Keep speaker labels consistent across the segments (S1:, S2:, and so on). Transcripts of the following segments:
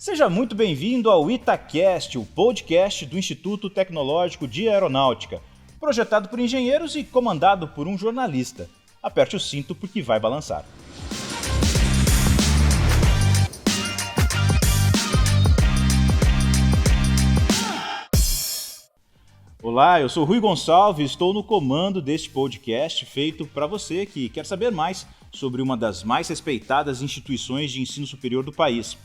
S1: Seja muito bem-vindo ao Itacast, o podcast do Instituto Tecnológico de Aeronáutica, projetado por engenheiros e comandado por um jornalista. Aperte o cinto porque vai balançar. Olá, eu sou Rui Gonçalves e estou no comando deste podcast feito para você que quer saber mais sobre uma das mais respeitadas instituições de ensino superior do país.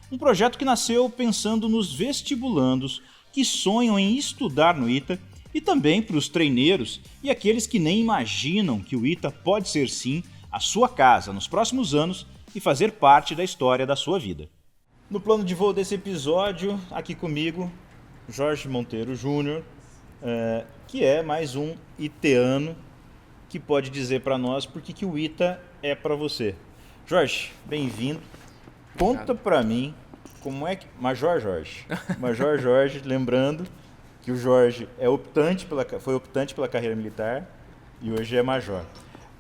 S1: Um projeto que nasceu pensando nos vestibulandos que sonham em estudar no ITA e também para os treineiros e aqueles que nem imaginam que o ITA pode ser sim a sua casa nos próximos anos e fazer parte da história da sua vida. No plano de voo desse episódio, aqui comigo, Jorge Monteiro Júnior, que é mais um iteano que pode dizer para nós por que o ITA é para você. Jorge, bem-vindo. Conta para mim como é que... Major Jorge, lembrando que o Jorge foi optante pela carreira militar e hoje é major.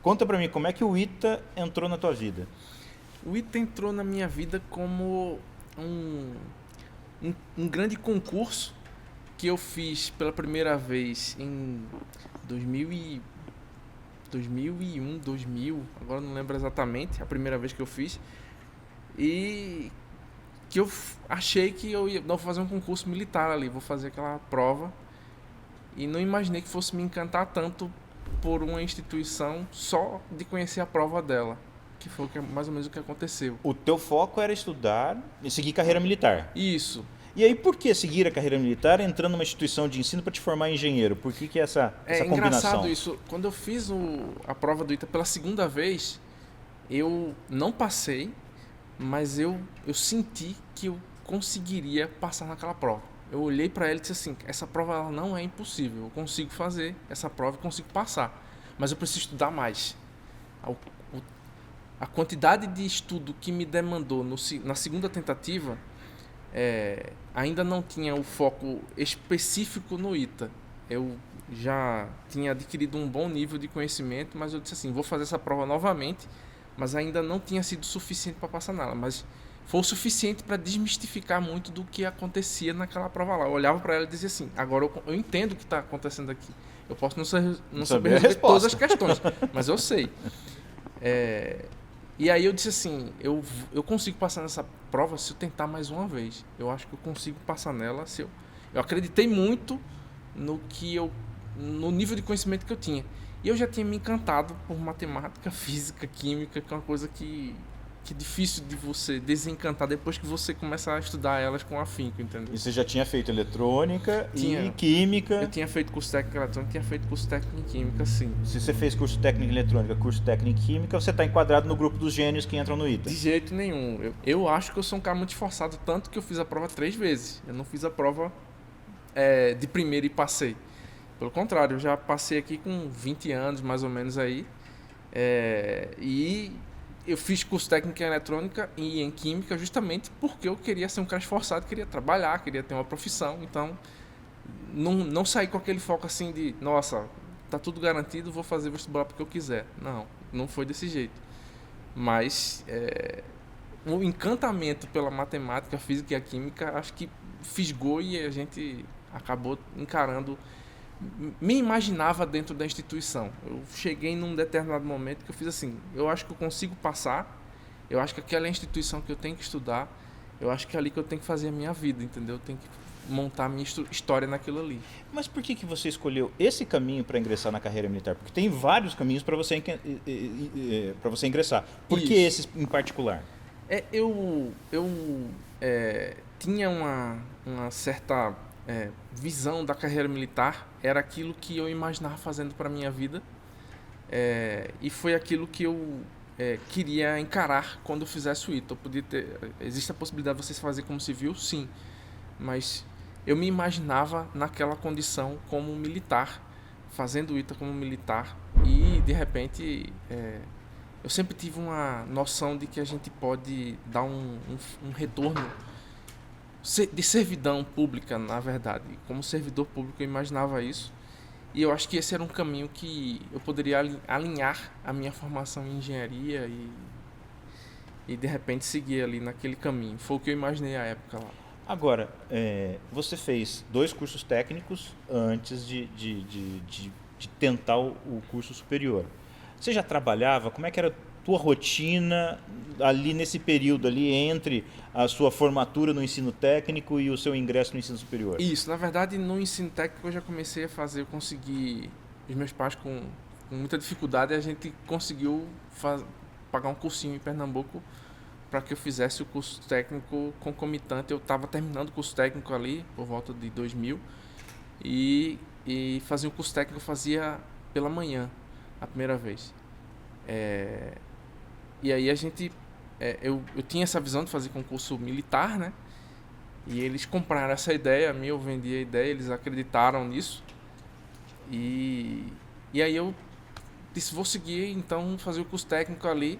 S1: Conta para mim como é que o ITA entrou na tua vida.
S2: O ITA entrou na minha vida como um grande concurso que eu fiz pela primeira vez em 2001, 2000, agora não lembro exatamente a primeira vez que eu fiz, e que eu achei que eu vou fazer um concurso militar ali, vou fazer aquela prova, e não imaginei que fosse me encantar tanto por uma instituição só de conhecer a prova dela, que foi mais ou menos o que aconteceu.
S1: O teu foco era estudar e seguir carreira militar.
S2: Isso.
S1: E aí, por que seguir a carreira militar entrando numa instituição de ensino para te formar em engenheiro? Por que essa combinação?
S2: É engraçado isso. Quando eu fiz a prova do ITA pela segunda vez, eu não passei, mas eu senti que eu conseguiria passar naquela prova. Eu olhei para ela e disse assim, essa prova ela não é impossível, eu consigo fazer essa prova e consigo passar, mas eu preciso estudar mais. A quantidade de estudo que me demandou na segunda tentativa ainda não tinha o foco específico no ITA. Eu já tinha adquirido um bom nível de conhecimento, mas eu disse assim, vou fazer essa prova novamente, mas ainda não tinha sido suficiente para passar nela, mas foi o suficiente para desmistificar muito do que acontecia naquela prova lá. Eu olhava para ela e dizia assim, agora eu entendo o que está acontecendo aqui. Eu posso não saber resolver todas as questões, mas eu sei. E aí eu disse assim, eu consigo passar nessa prova se eu tentar mais uma vez. Eu acho que eu consigo passar nela se eu acreditei muito no nível de conhecimento que eu tinha. E eu já tinha me encantado por matemática, física, química, que é uma coisa que é difícil de você desencantar depois que você começa a estudar elas com afinco, entendeu?
S1: E você já tinha feito eletrônica e química?
S2: Eu tinha feito curso técnico em eletrônica, tinha feito curso técnico em química, sim.
S1: Se você fez curso técnico em eletrônica, curso técnico em química, você está enquadrado no grupo dos gênios que entram no ITA?
S2: De jeito nenhum. Eu acho que eu sou um cara muito esforçado, tanto que eu fiz a prova 3 vezes. Eu não fiz a prova de primeira e passei. Pelo contrário, eu já passei aqui com 20 anos, mais ou menos aí. E eu fiz curso técnico em eletrônica e em química justamente porque eu queria ser um cara esforçado, queria trabalhar, queria ter uma profissão. Então, não saí com aquele foco assim de, nossa, tá tudo garantido, vou fazer vestibular porque eu quiser. Não foi desse jeito. Mas o encantamento pela matemática, física e a química, acho que fisgou e a gente acabou encarando. Me imaginava dentro da instituição. Eu cheguei num determinado momento que eu fiz assim, eu acho que eu consigo passar, eu acho que aquela é a instituição que eu tenho que estudar, eu acho que é ali que eu tenho que fazer a minha vida, entendeu? Eu tenho que montar a minha história naquilo ali.
S1: Mas por que você escolheu esse caminho para ingressar na carreira militar? Porque tem vários caminhos para você ingressar. Por que esse em particular?
S2: Eu tinha uma certa visão da carreira militar, era aquilo que eu imaginava fazendo para a minha vida, e foi aquilo que eu queria encarar quando eu fizesse o ITA. Existe a possibilidade de você se fazer como civil? Sim, mas eu me imaginava naquela condição como militar, fazendo o ITA como militar, e de repente eu sempre tive uma noção de que a gente pode dar um retorno de servidão pública, na verdade. Como servidor público eu imaginava isso, e eu acho que esse era um caminho que eu poderia alinhar a minha formação em engenharia e de repente seguir ali naquele caminho. Foi o que eu imaginei à época lá.
S1: Agora, você fez 2 cursos técnicos antes de tentar o curso superior. Você já trabalhava? Como é que era a tua rotina ali nesse período ali entre a sua formatura no ensino técnico e o seu ingresso no ensino superior?
S2: Isso, na verdade, no ensino técnico eu já comecei a fazer, eu consegui, os meus pais com muita dificuldade, a gente conseguiu pagar um cursinho em Pernambuco para que eu fizesse o curso técnico concomitante. Eu estava terminando o curso técnico ali por volta de 2000 e fazia o curso técnico, eu fazia pela manhã a primeira vez. E aí a gente, eu tinha essa visão de fazer concurso militar, né? E eles compraram essa ideia, a mim eu vendi a ideia, eles acreditaram nisso. E aí eu disse, vou seguir, então fazer o curso técnico ali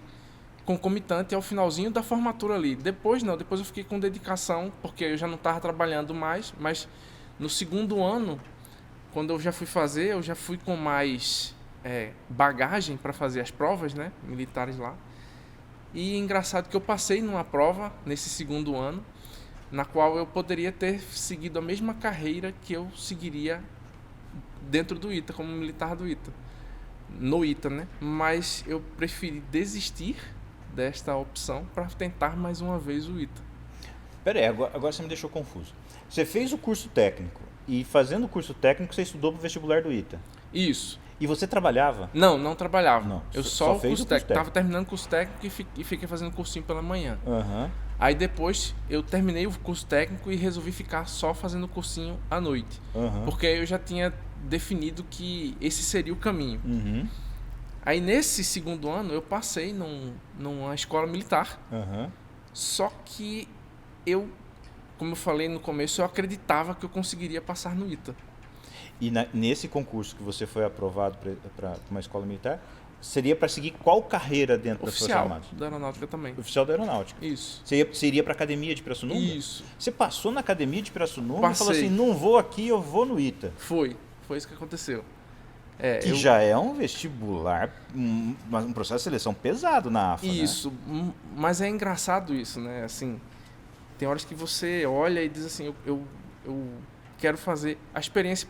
S2: concomitante ao finalzinho da formatura ali. Depois não, depois eu fiquei com dedicação, porque eu já não estava trabalhando mais, mas no segundo ano, quando eu já fui fazer, eu já fui com mais bagagem para fazer as provas, né, militares lá. E engraçado que eu passei numa prova nesse segundo ano, na qual eu poderia ter seguido a mesma carreira que eu seguiria dentro do ITA, como militar do ITA. No ITA, né? Mas eu preferi desistir desta opção para tentar mais uma vez o ITA.
S1: Pera aí, agora você me deixou confuso. Você fez o curso técnico e fazendo o curso técnico você estudou para o vestibular do ITA.
S2: Isso.
S1: E você trabalhava?
S2: Não trabalhava.
S1: Não,
S2: eu só
S1: fez
S2: curso
S1: o curso
S2: técnico.
S1: técnico.
S2: Tava terminando o curso técnico e fiquei fazendo cursinho pela manhã.
S1: Uhum.
S2: Aí depois eu terminei o curso técnico e resolvi ficar só fazendo cursinho à noite.
S1: Uhum.
S2: Porque aí eu já tinha definido que esse seria o caminho.
S1: Uhum.
S2: Aí nesse segundo ano eu passei numa escola militar.
S1: Uhum.
S2: Só que eu, como eu falei no começo, eu acreditava que eu conseguiria passar no ITA.
S1: E nesse concurso que você foi aprovado para uma escola militar, seria para seguir qual carreira dentro das Forças Armadas?
S2: Oficial da Aeronáutica também.
S1: Oficial da Aeronáutica.
S2: Isso.
S1: Você iria para a Academia de Pirassununga?
S2: Isso.
S1: Você passou na Academia de Pirassununga
S2: Passei.
S1: e falou assim, não vou aqui, eu vou no ITA.
S2: Foi isso que aconteceu.
S1: Que já é um vestibular, um processo de seleção pesado na AFA,
S2: Isso,
S1: né?
S2: Mas é engraçado isso, né? Assim, tem horas que você olha e diz assim, eu quero fazer... A experiência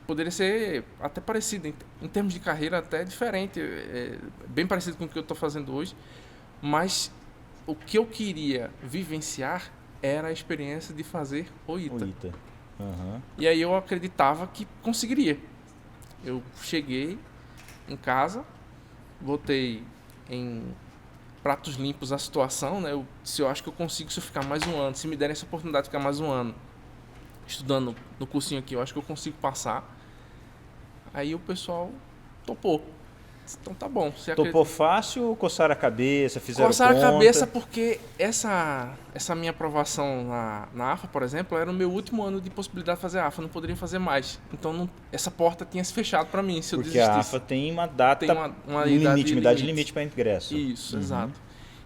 S2: poderia ser até parecida, em termos de carreira até diferente, bem parecido com o que eu estou fazendo hoje, mas o que eu queria vivenciar era a experiência de fazer o ITA.
S1: Uhum.
S2: E aí eu acreditava que conseguiria. Eu cheguei em casa, botei em pratos limpos a situação, né? Eu acho que eu consigo, se eu ficar mais um ano, se me derem essa oportunidade de ficar mais um ano estudando no cursinho aqui, eu acho que eu consigo passar. Aí o pessoal topou. Então tá bom.
S1: Topou fácil ou coçaram a cabeça, fizeram
S2: Coçaram
S1: conta?
S2: a cabeça porque essa minha aprovação na AFA, por exemplo, era o meu último ano de possibilidade de fazer a AFA, não poderia fazer mais. Então essa porta tinha se fechado para mim se eu desistisse.
S1: Porque a AFA tem uma data,
S2: tem uma idade
S1: limite para ingresso.
S2: Isso, exato.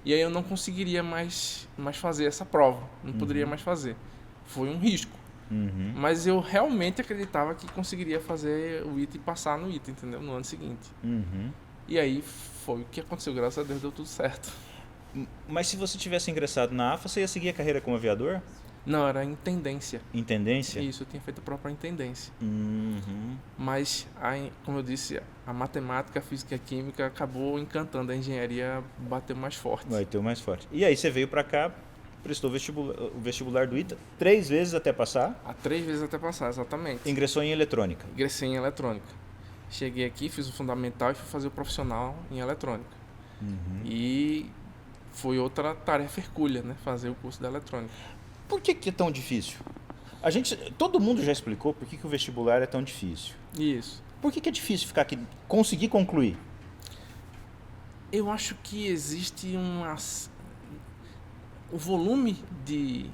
S2: E aí eu não conseguiria mais fazer essa prova, não poderia mais fazer. Foi um risco. Mas eu realmente acreditava que conseguiria fazer o ITA e passar no ITA, entendeu? No ano seguinte. E aí foi o que aconteceu, graças a Deus deu tudo certo.
S1: Mas se você tivesse ingressado na AFA, você ia seguir a carreira como aviador?
S2: Não, era intendência.
S1: Intendência?
S2: Isso, eu tinha feito a própria intendência. Mas, como eu disse, a matemática, a física e a química acabou encantando, a engenharia bateu mais forte.
S1: Bateu mais forte. E aí você veio para cá, prestou o vestibular do ITA 3 vezes até passar?
S2: 3 vezes até passar, exatamente.
S1: Ingressou em eletrônica?
S2: Ingressei em eletrônica. Cheguei aqui, fiz o fundamental e fui fazer o profissional em eletrônica. E foi outra tarefa hercúlea, né? Fazer o curso da eletrônica.
S1: Por que é tão difícil? Todo mundo já explicou por que o vestibular é tão difícil.
S2: Isso.
S1: Por que é difícil ficar aqui, conseguir concluir?
S2: Eu acho que existe o volume de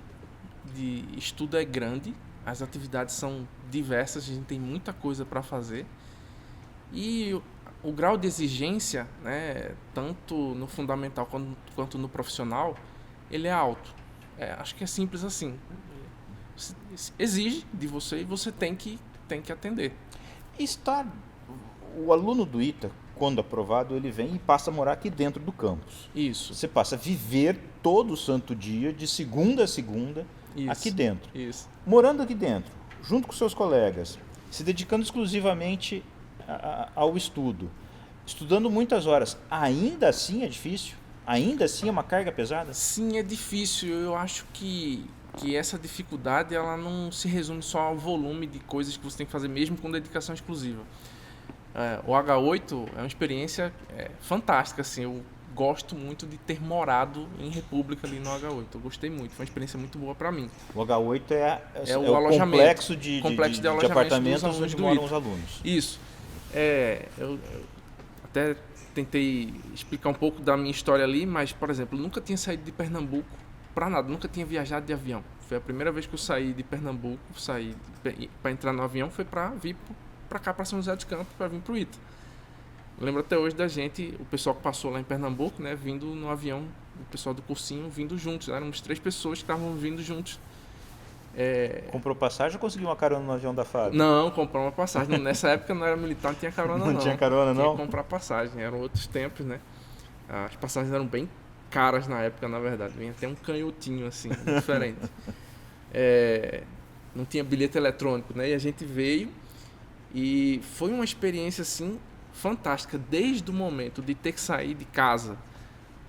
S2: estudo é grande, as atividades são diversas, a gente tem muita coisa para fazer. E o grau de exigência, né, tanto no fundamental quanto no profissional, ele é alto. Acho que é simples assim. Exige de você e você tem que atender.
S1: O aluno do ITA, quando aprovado, ele vem e passa a morar aqui dentro do campus.
S2: Isso.
S1: Você passa a viver todo o santo dia, de segunda a segunda, aqui dentro.
S2: Isso.
S1: Morando aqui dentro, junto com seus colegas, se dedicando exclusivamente ao estudo, estudando muitas horas, ainda assim é difícil? Ainda assim é uma carga pesada?
S2: Sim, é difícil. Eu acho que essa dificuldade ela não se resume só ao volume de coisas que você tem que fazer, mesmo com dedicação exclusiva. O H8 é uma experiência fantástica. Assim, eu gosto muito de ter morado em República ali no H8. Eu gostei muito, foi uma experiência muito boa para mim.
S1: O H8 é o
S2: alojamento,
S1: complexo de apartamentos onde moram os
S2: ITA.
S1: alunos.
S2: Isso. Eu até tentei explicar um pouco da minha história ali, mas, por exemplo, eu nunca tinha saído de Pernambuco para nada, nunca tinha viajado de avião. Foi a primeira vez que eu saí de Pernambuco, para entrar no avião, foi para vir para cá, para São José dos Campos, para vir para o ITA. Eu lembro até hoje da gente, o pessoal que passou lá em Pernambuco, né, vindo no avião, o pessoal do cursinho vindo juntos. Éramos 3 pessoas que estavam vindo juntos.
S1: Comprou passagem ou conseguiu uma carona no avião da FAB?
S2: Não, comprou uma passagem. Nessa época não era militar, não tinha carona não.
S1: Não tinha carona não?
S2: Tinha que comprar passagem, eram outros tempos, né? As passagens eram bem caras na época, na verdade. Vinha até um canhotinho, assim, diferente. Não tinha bilhete eletrônico, né? E a gente veio e foi uma experiência, assim, fantástica. Desde o momento de ter que sair de casa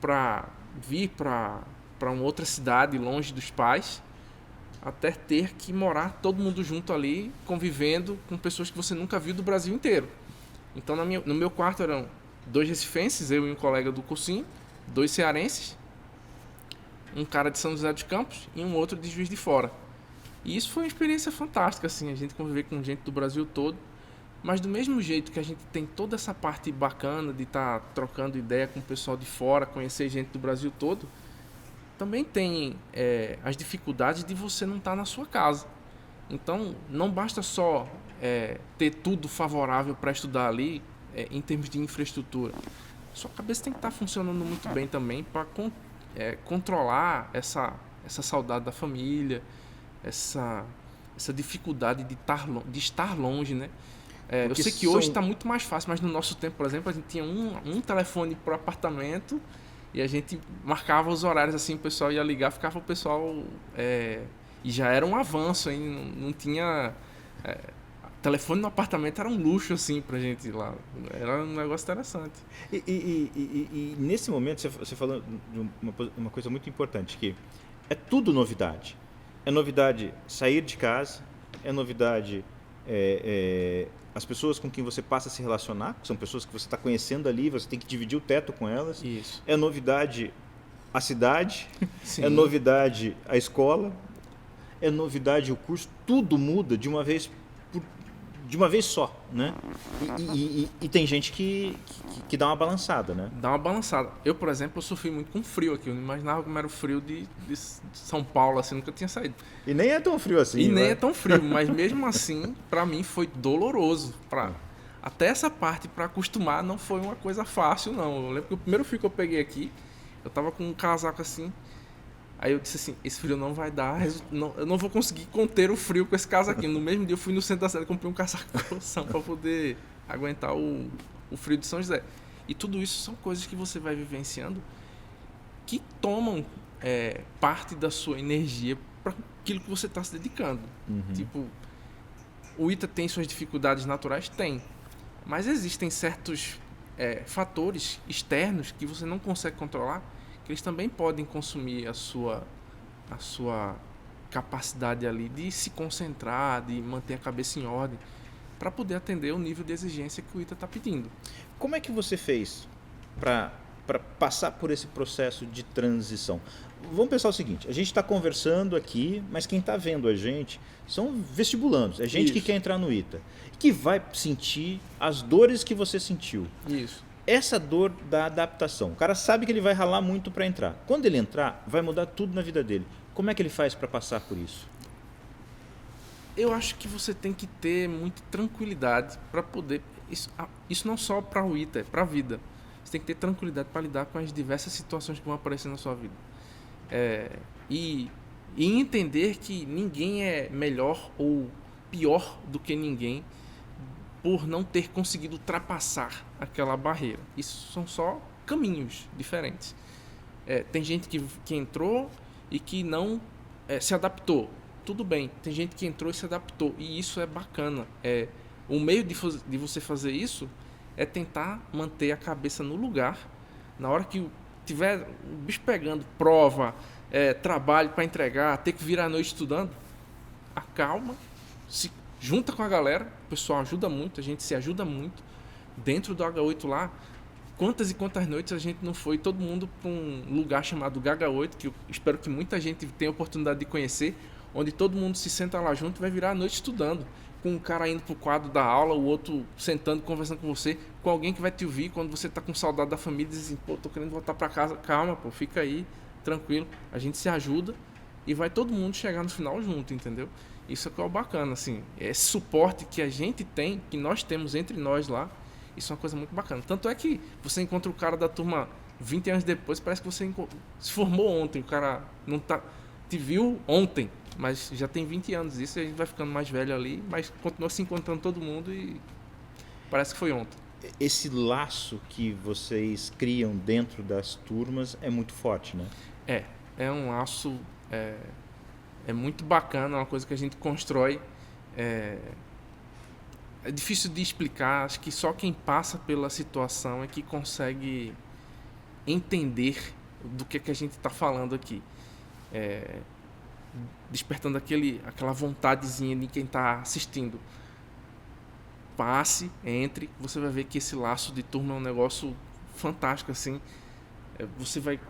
S2: para vir para uma outra cidade, longe dos pais, até ter que morar todo mundo junto ali, convivendo com pessoas que você nunca viu do Brasil inteiro. Então, no meu quarto eram 2 recifenses, eu e um colega do cursinho, 2 cearenses, um cara de São José dos Campos e um outro de Juiz de Fora. E isso foi uma experiência fantástica, assim, a gente conviver com gente do Brasil todo, mas do mesmo jeito que a gente tem toda essa parte bacana de estar trocando ideia com o pessoal de fora, conhecer gente do Brasil todo, também tem as dificuldades de você não estar na sua casa. Então, não basta só ter tudo favorável para estudar ali, em termos de infraestrutura. Sua cabeça tem que estar funcionando muito bem também para controlar essa saudade da família, essa dificuldade de estar longe, né? Eu sei que hoje está muito mais fácil, mas no nosso tempo, por exemplo, a gente tinha um telefone para o apartamento e a gente marcava os horários, assim, o pessoal ia ligar, ficava o pessoal... e já era um avanço, hein? Não tinha... telefone no apartamento era um luxo, assim, pra gente ir lá. Era um negócio interessante.
S1: E nesse momento, você falou de uma coisa muito importante, que é tudo novidade. É novidade sair de casa, é novidade... as pessoas com quem você passa a se relacionar, que são pessoas que você está conhecendo ali, você tem que dividir o teto com elas.
S2: Isso.
S1: É novidade a cidade,
S2: Sim.
S1: É novidade a escola, é novidade o curso, tudo muda de uma vez só, né? E tem gente que dá uma balançada, né?
S2: Dá uma balançada. Eu, por exemplo, eu sofri muito com frio aqui. Eu não imaginava como era o frio de São Paulo, assim, nunca tinha saído.
S1: E nem é tão frio assim.
S2: E nem
S1: né?
S2: é tão frio, mas mesmo assim, pra mim foi doloroso. Até essa parte, pra acostumar, não foi uma coisa fácil, não. Eu lembro que o primeiro frio que eu peguei aqui, eu tava com um casaco assim. Aí eu disse assim, esse frio não vai dar, eu não vou conseguir conter o frio com esse casaquinho. No mesmo dia eu fui no centro da cidade e comprei um casaco de colção para poder aguentar o frio de São José. E tudo isso são coisas que você vai vivenciando que tomam parte da sua energia para aquilo que você está se dedicando.
S1: Uhum.
S2: Tipo, o ITA tem suas dificuldades naturais? Tem. Mas existem certos fatores externos que você não consegue controlar, que eles também podem consumir a sua capacidade ali de se concentrar, de manter a cabeça em ordem, para poder atender o nível de exigência que o ITA está pedindo.
S1: Como é que você fez para passar por esse processo de transição? Vamos pensar o seguinte, a gente está conversando aqui, mas quem está vendo a gente são vestibulandos, é gente que quer entrar no ITA, que vai sentir as dores que você sentiu.
S2: Isso.
S1: Essa dor da adaptação, o cara sabe que ele vai ralar muito para entrar. Quando ele entrar, vai mudar tudo na vida dele. Como é que ele faz para passar por isso?
S2: Eu acho que você tem que ter muita tranquilidade para poder... Isso não só para o ITA, é para a vida. Você tem que ter tranquilidade para lidar com as diversas situações que vão aparecer na sua vida. E entender que ninguém é melhor ou pior do que ninguém por não ter conseguido ultrapassar aquela barreira. Isso são só caminhos diferentes. Tem gente que entrou e que não se adaptou. Tudo bem, tem gente que entrou e se adaptou. E isso é bacana. O meio de você fazer isso é tentar manter a cabeça no lugar. Na hora que tiver o bicho pegando, prova, trabalho para entregar, ter que virar a noite estudando, acalma, se junta com a galera. O pessoal ajuda muito, a gente se ajuda muito. Dentro do H8 lá, quantas e quantas noites a gente não foi, todo mundo para um lugar chamado H8, que eu espero que muita gente tenha a oportunidade de conhecer, onde todo mundo se senta lá junto e vai virar a noite estudando, com um cara indo pro quadro da aula, o outro sentando, conversando com você, com alguém que vai te ouvir quando você tá com saudade da família, diz assim, pô, tô querendo voltar para casa. Calma, pô, fica aí, tranquilo, a gente se ajuda e vai todo mundo chegar no final junto, entendeu? Isso é que é o bacana, assim, esse suporte que a gente tem, que nós temos entre nós lá, isso é uma coisa muito bacana. Tanto é que você encontra o cara da turma 20 anos depois, parece que você se formou ontem, o cara não te viu ontem, mas já tem 20 anos isso, e a gente vai ficando mais velho ali, mas continua se encontrando todo mundo e parece que foi ontem.
S1: Esse laço que vocês criam dentro das turmas é muito forte, né?
S2: É um laço, é muito bacana, é uma coisa que a gente constrói. É difícil de explicar, acho que só quem passa pela situação é que consegue entender do que a gente está falando aqui. Despertando aquela vontadezinha de quem está assistindo. Passe, entre, você vai ver que esse laço de turma é um negócio fantástico, assim. Você vai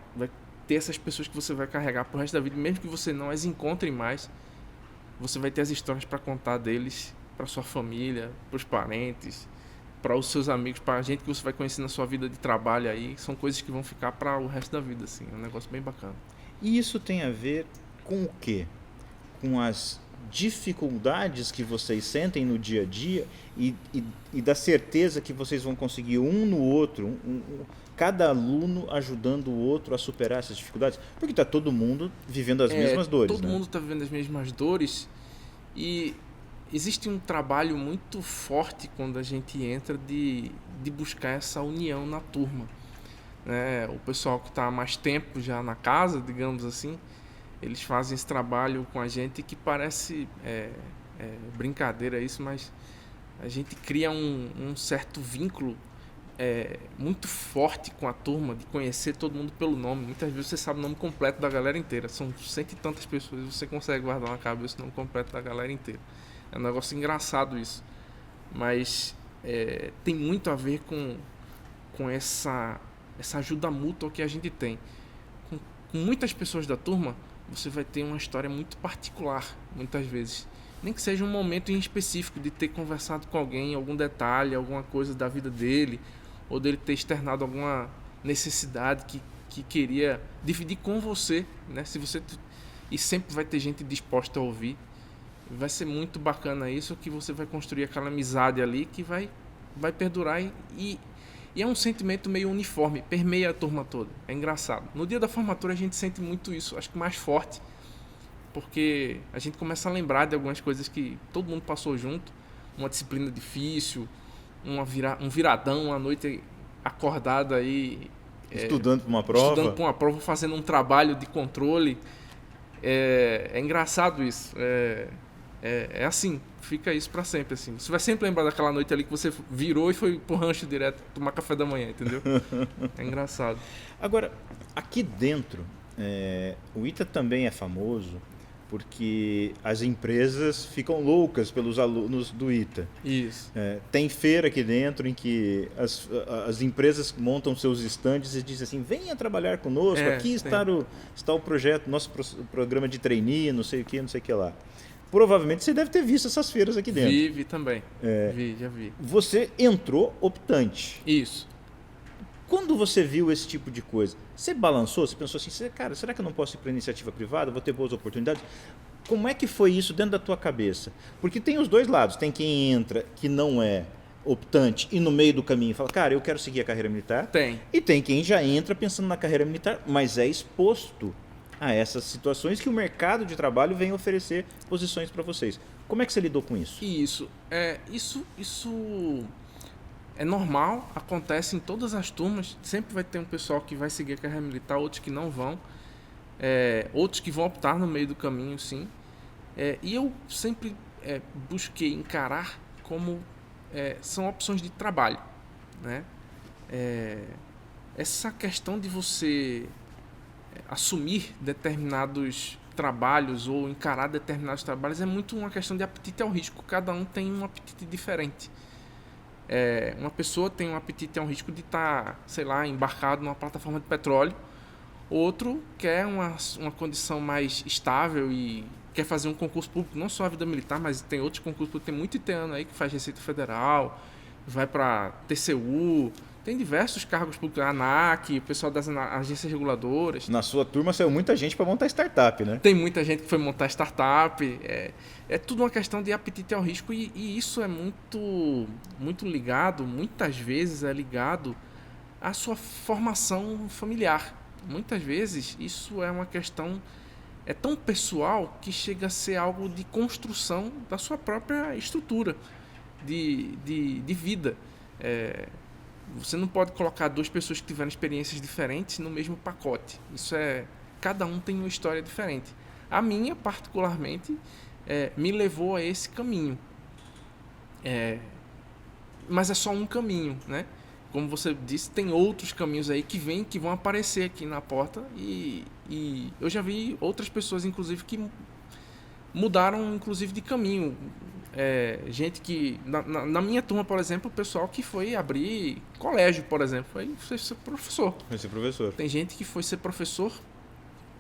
S2: ter essas pessoas que você vai carregar pro resto da vida, mesmo que você não as encontre mais, você vai ter as histórias para contar deles, para sua família, para os parentes, para os seus amigos, para a gente que você vai conhecer na sua vida de trabalho aí. São coisas que vão ficar para o resto da vida, assim. É um negócio bem bacana.
S1: E isso tem a ver com o quê? Com as dificuldades que vocês sentem no dia a dia e da certeza que vocês vão conseguir um no outro, cada aluno ajudando o outro a superar essas dificuldades? Porque está todo mundo vivendo as mesmas dores,
S2: todo mundo está vivendo as mesmas dores e existe um trabalho muito forte quando a gente entra de buscar essa união na turma. O pessoal que está há mais tempo já na casa, digamos assim, eles fazem esse trabalho com a gente que parece brincadeira isso, mas a gente cria um certo vínculo muito forte com a turma, de conhecer todo mundo pelo nome. Muitas vezes você sabe o nome completo da galera inteira, são 100 e tantas pessoas, você consegue guardar na cabeça o nome completo da galera inteira. É um negócio engraçado isso, mas tem muito a ver com essa ajuda mútua que a gente tem. Com muitas pessoas da turma, você vai ter uma história muito particular, muitas vezes. Nem que seja um momento em específico de ter conversado com alguém, algum detalhe, alguma coisa da vida dele, ou dele ter externado alguma necessidade que queria dividir com você, né? E sempre vai ter gente disposta a ouvir. Vai ser muito bacana isso, que você vai construir aquela amizade ali que vai perdurar e é um sentimento meio uniforme, permeia a turma toda. É engraçado. No dia da formatura a gente sente muito isso, acho que mais forte, porque a gente começa a lembrar de algumas coisas que todo mundo passou junto, uma disciplina difícil, um viradão, uma noite acordada aí...
S1: Estudando para uma prova.
S2: Fazendo um trabalho de controle. É engraçado isso. É assim, fica isso pra sempre, assim. Você vai sempre lembrar daquela noite ali que você virou e foi pro rancho direto tomar café da manhã, entendeu? É engraçado.
S1: Agora, aqui dentro, o ITA também é famoso porque as empresas ficam loucas pelos alunos do ITA.
S2: Isso.
S1: Tem feira aqui dentro em que as empresas montam seus estandes e dizem assim, venha trabalhar conosco, aqui está o projeto, nosso programa de trainee, não sei o que lá. Provavelmente você deve ter visto essas feiras aqui dentro.
S2: Vi também. Já vi.
S1: Você entrou optante.
S2: Isso.
S1: Quando você viu esse tipo de coisa, você balançou? Você pensou assim, cara, será que eu não posso ir para a iniciativa privada? Vou ter boas oportunidades? Como é que foi isso dentro da tua cabeça? Porque tem os dois lados. Tem quem entra que não é optante e no meio do caminho fala, cara, eu quero seguir a carreira militar.
S2: Tem.
S1: E tem quem já entra pensando na carreira militar, mas é exposto a essas situações que o mercado de trabalho vem oferecer posições para vocês. Como é que você lidou com isso?
S2: Isso é normal, acontece em todas as turmas. Sempre vai ter um pessoal que vai seguir a carreira militar, outros que não vão, outros que vão optar no meio do caminho, sim. E eu sempre busquei encarar como são opções de trabalho, né? Essa questão de você assumir determinados trabalhos ou encarar determinados trabalhos é muito uma questão de apetite ao risco. Cada um tem um apetite diferente. Uma pessoa tem um apetite ao risco de estar, sei lá, embarcado numa plataforma de petróleo. Outro quer uma condição mais estável e quer fazer um concurso público, não só a vida militar, mas tem outros concursos públicos. Tem muito italiano aí que faz Receita Federal, vai para TCU, tem diversos cargos públicos, a ANAC, o pessoal das agências reguladoras.
S1: Na sua turma saiu muita gente para montar startup, né?
S2: Tem muita gente que foi montar startup. É tudo uma questão de apetite ao risco e isso é muito, muito ligado, muitas vezes é ligado à sua formação familiar. Muitas vezes isso é uma questão tão pessoal que chega a ser algo de construção da sua própria estrutura de vida. Você não pode colocar duas pessoas que tiveram experiências diferentes no mesmo pacote. Cada um tem uma história diferente. A minha, particularmente, me levou a esse caminho. Mas é só um caminho, né? Como você disse, tem outros caminhos aí que vão aparecer aqui na porta e eu já vi outras pessoas, inclusive, que mudaram, inclusive, de caminho. Gente que... Na minha turma, por exemplo, o pessoal que foi abrir colégio, por exemplo, foi ser professor.
S1: Foi ser professor.
S2: Tem gente que foi ser professor,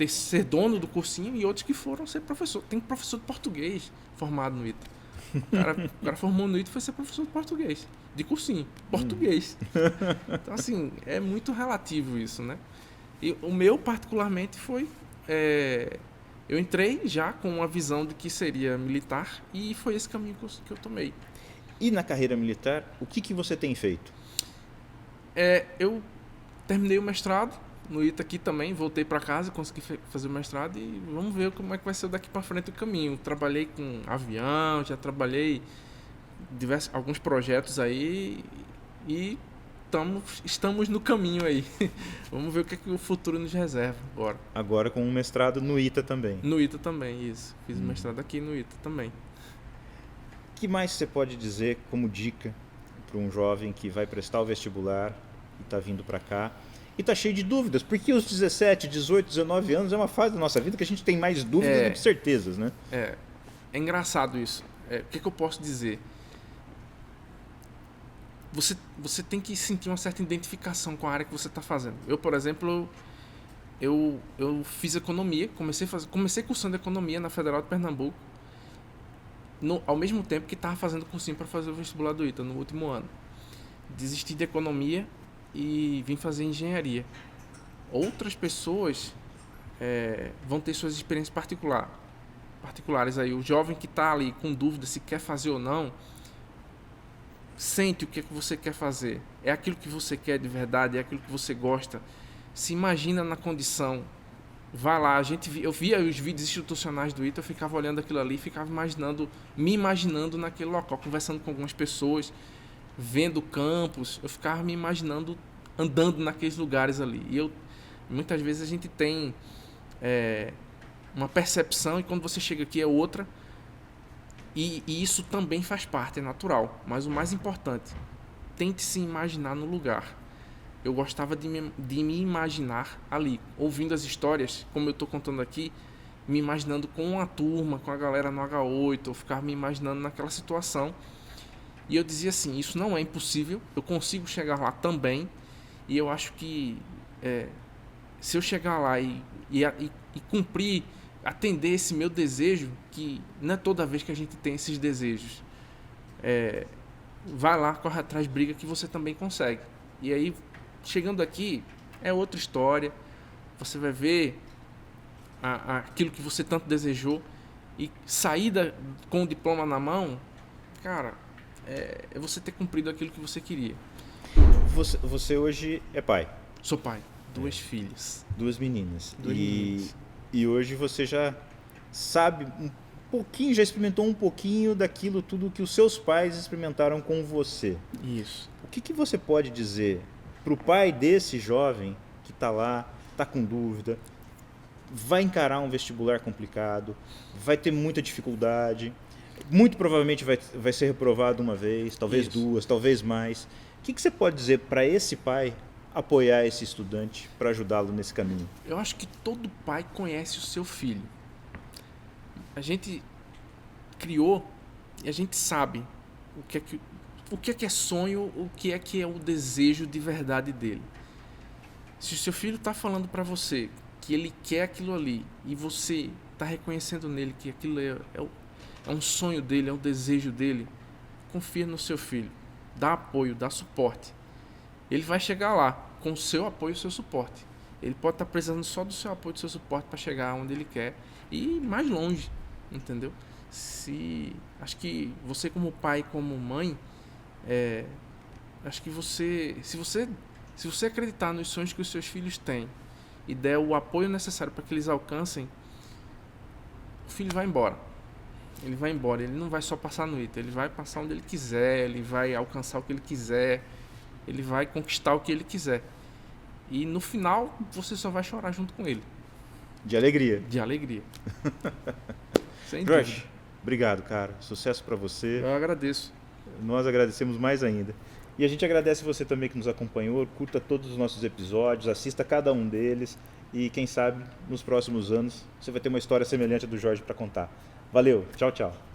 S2: ser dono do cursinho, e outros que foram ser professor. Tem professor de português formado no ITA. O cara formou no ITA e foi ser professor de português. De cursinho. Português. Então, assim, é muito relativo isso, né? E o meu, particularmente, foi... eu entrei já com uma visão de que seria militar e foi esse caminho que eu tomei.
S1: E na carreira militar, o que você tem feito?
S2: Eu terminei o mestrado no ITA aqui também, voltei para casa, consegui fazer o mestrado e vamos ver como é que vai ser daqui para frente o caminho. Trabalhei com avião, já trabalhei alguns projetos aí e estamos no caminho aí. Vamos ver o que o futuro nos reserva agora.
S1: Agora com um mestrado no ITA também.
S2: No ITA também, isso. Fiz o mestrado aqui no ITA também.
S1: O que mais você pode dizer como dica para um jovem que vai prestar o vestibular e está vindo para cá e está cheio de dúvidas? Porque os 17, 18, 19 anos é uma fase da nossa vida que a gente tem mais dúvidas do que certezas, né?
S2: É engraçado isso. O que eu posso dizer? Você tem que sentir uma certa identificação com a área que você está fazendo. Eu, por exemplo, eu fiz economia, comecei cursando economia na Federal de Pernambuco, ao mesmo tempo que estava fazendo cursinho para fazer o vestibular do ITA, no último ano. Desisti de economia e vim fazer engenharia. Outras pessoas vão ter suas experiências particulares aí. O jovem que está ali com dúvida se quer fazer ou não, sente o que é que você quer fazer. É aquilo que você quer de verdade, é aquilo que você gosta. Se imagina na condição. Vai lá, eu via os vídeos institucionais do ITA, eu ficava olhando aquilo ali, ficava me imaginando naquele local, conversando com algumas pessoas, vendo campos, eu ficava me imaginando andando naqueles lugares ali. E muitas vezes a gente tem uma percepção e quando você chega aqui é outra. E isso também faz parte, é natural. Mas o mais importante, tente se imaginar no lugar. Eu gostava de me imaginar ali, ouvindo as histórias, como eu estou contando aqui, me imaginando com uma turma, com a galera no H8, eu ficava me imaginando naquela situação. E eu dizia assim, isso não é impossível, eu consigo chegar lá também. E eu acho que se eu chegar lá e cumprir, atender esse meu desejo, que não é toda vez que a gente tem esses desejos, vai lá, corre atrás, briga, que você também consegue. E aí, chegando aqui, é outra história, você vai ver aquilo que você tanto desejou e sair com o diploma na mão, cara, é você ter cumprido aquilo que você queria.
S1: Você hoje é pai?
S2: Sou pai, 2 filhas.
S1: 2 meninas.
S2: Meninas.
S1: E hoje você já sabe um pouquinho, já experimentou um pouquinho daquilo tudo que os seus pais experimentaram com você.
S2: Isso.
S1: O que você pode dizer para o pai desse jovem que está lá, está com dúvida, vai encarar um vestibular complicado, vai ter muita dificuldade, muito provavelmente vai ser reprovado uma vez, talvez duas, talvez mais. O que você pode dizer para esse pai apoiar esse estudante para ajudá-lo nesse caminho?
S2: Eu acho que todo pai conhece o seu filho. A gente criou e a gente sabe o que é sonho, o que é o desejo de verdade dele. Se o seu filho está falando para você que ele quer aquilo ali e você está reconhecendo nele que aquilo é um sonho dele, é um desejo dele, confia no seu filho, dá apoio, dá suporte. Ele vai chegar lá com o seu apoio e o seu suporte. Ele pode estar precisando só do seu apoio e do seu suporte para chegar onde ele quer e ir mais longe, entendeu? Acho que você como pai, como mãe, acho que se você acreditar nos sonhos que os seus filhos têm e der o apoio necessário para que eles alcancem, o filho vai embora. Ele vai embora, ele não vai só passar no ITA, ele vai passar onde ele quiser, ele vai alcançar o que ele quiser, ele vai conquistar o que ele quiser. E no final, você só vai chorar junto com ele.
S1: De alegria.
S2: De alegria. Sem
S1: Rush,
S2: dúvida.
S1: obrigado, cara. Sucesso para você.
S2: Eu agradeço.
S1: Nós agradecemos mais ainda. E a gente agradece você também que nos acompanhou. Curta todos os nossos episódios, assista cada um deles. E quem sabe, nos próximos anos, você vai ter uma história semelhante à do Jorge para contar. Valeu, tchau, tchau.